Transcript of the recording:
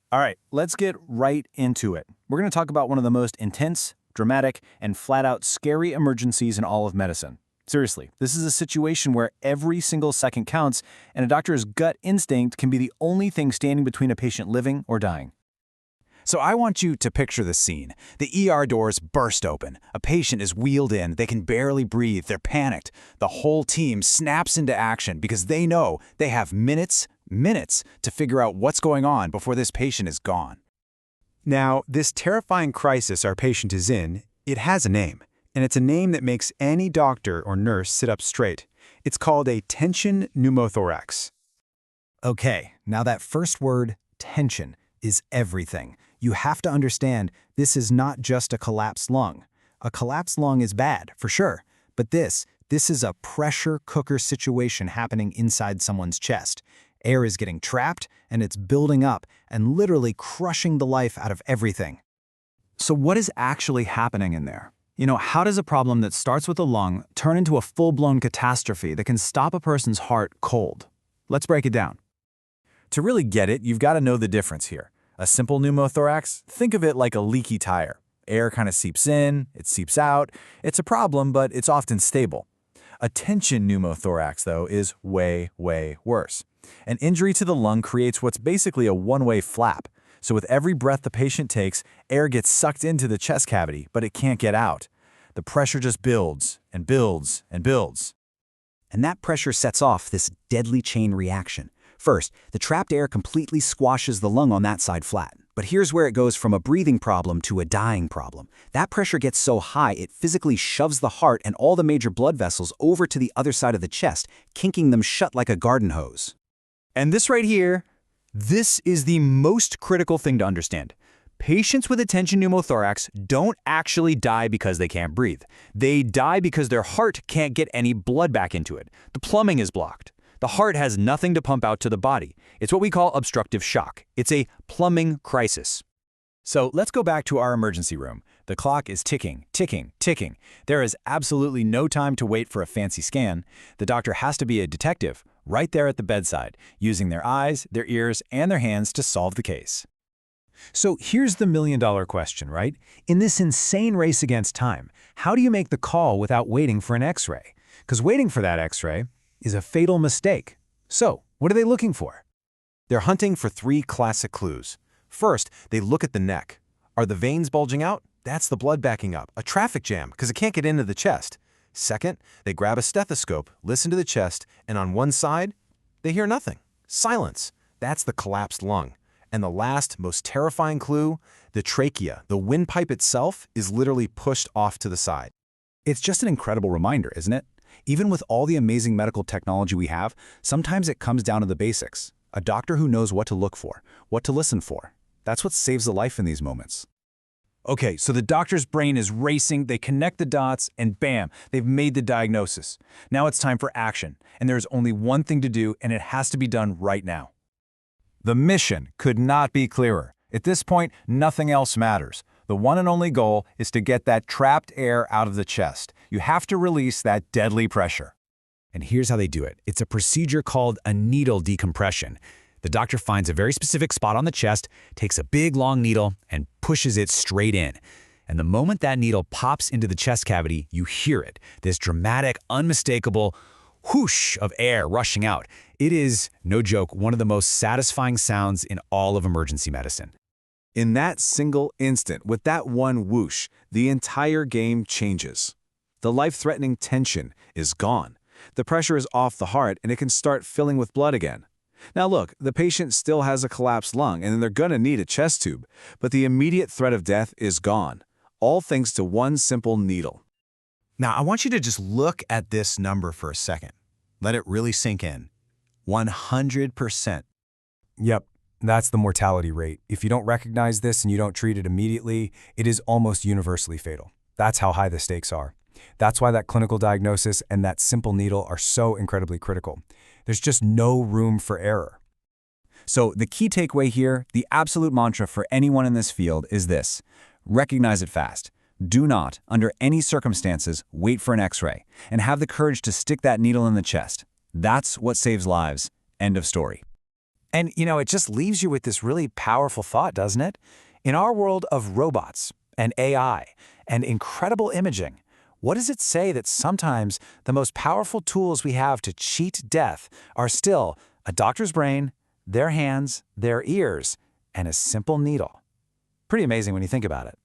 All right, let's get right into it. We're going to talk about one of the most intense, dramatic, and flat-out scary emergencies in all of medicine. Seriously, this is a situation where every single second counts, and a doctor's gut instinct can be the only thing standing between a patient living or dying. So I want you to picture the scene. The ER doors burst open. A patient is wheeled in. They can barely breathe. They're panicked. The whole team snaps into action because they know they have minutes to figure out what's going on before this patient is gone. Now, this terrifying crisis our patient is in, it has a name. And it's a name that makes any doctor or nurse sit up straight. It's called a tension pneumothorax. Okay, now that first word, tension, is everything. You have to understand this is not just a collapsed lung. A collapsed lung is bad, for sure, but this is a pressure cooker situation happening inside someone's chest. Air is getting trapped, and it's building up and literally crushing the life out of everything. So what is actually happening in there? How does a problem that starts with a lung turn into a full-blown catastrophe that can stop a person's heart cold? Let's break it down. To really get it, you've got to know the difference here. A simple pneumothorax, think of it like a leaky tire. Air kind of seeps in, it seeps out. It's a problem, but it's often stable. A tension pneumothorax, though, is way, way worse. An injury to the lung creates what's basically a one-way flap. So with every breath the patient takes, air gets sucked into the chest cavity, but it can't get out. The pressure just builds and builds and builds. And that pressure sets off this deadly chain reaction. First, the trapped air completely squashes the lung on that side flat. But here's where it goes from a breathing problem to a dying problem. That pressure gets so high it physically shoves the heart and all the major blood vessels over to the other side of the chest, kinking them shut like a garden hose. And this right here, this is the most critical thing to understand. Patients with a tension pneumothorax don't actually die because they can't breathe. They die because their heart can't get any blood back into it. The plumbing is blocked. The heart has nothing to pump out to the body. It's what we call obstructive shock. It's a plumbing crisis. So let's go back to our emergency room. The clock is ticking, ticking, ticking. There is absolutely no time to wait for a fancy scan. The doctor has to be a detective right there at the bedside, using their eyes, their ears, and their hands to solve the case. So here's the million-dollar question, right? In this insane race against time, how do you make the call without waiting for an X-ray? Because waiting for that X-ray is a fatal mistake. So, what are they looking for? They're hunting for 3 classic clues. First, they look at the neck. Are the veins bulging out? That's the blood backing up. A traffic jam, because it can't get into the chest. Second, they grab a stethoscope, listen to the chest, and on one side, they hear nothing. Silence. That's the collapsed lung. And the last, most terrifying clue, the trachea, the windpipe itself, is literally pushed off to the side. It's just an incredible reminder, isn't it? Even with all the amazing medical technology we have, sometimes it comes down to the basics. A doctor who knows what to look for, what to listen for. That's what saves a life in these moments. Okay, so the doctor's brain is racing, they connect the dots, and bam, they've made the diagnosis. Now it's time for action, and there's only one thing to do, and it has to be done right now. The mission could not be clearer. At this point, nothing else matters. The one and only goal is to get that trapped air out of the chest. You have to release that deadly pressure. And here's how they do it. It's a procedure called a needle decompression. The doctor finds a very specific spot on the chest, takes a big long needle, and pushes it straight in. And the moment that needle pops into the chest cavity, you hear it, this dramatic, unmistakable whoosh of air rushing out. It is, no joke, one of the most satisfying sounds in all of emergency medicine. In that single instant, with that one whoosh, the entire game changes. The life-threatening tension is gone. The pressure is off the heart and it can start filling with blood again. Now look, the patient still has a collapsed lung and they're gonna need a chest tube, but the immediate threat of death is gone, all thanks to one simple needle. Now, I want you to just look at this number for a second. Let it really sink in. 100%. Yep, that's the mortality rate. If you don't recognize this and you don't treat it immediately, it is almost universally fatal. That's how high the stakes are. That's why that clinical diagnosis and that simple needle are so incredibly critical. There's just no room for error. So the key takeaway here, the absolute mantra for anyone in this field is this: recognize it fast. Do not, under any circumstances, wait for an X-ray, and have the courage to stick that needle in the chest. That's what saves lives. End of story. And, it just leaves you with this really powerful thought, doesn't it? In our world of robots and AI and incredible imaging, what does it say that sometimes the most powerful tools we have to cheat death are still a doctor's brain, their hands, their ears, and a simple needle? Pretty amazing when you think about it.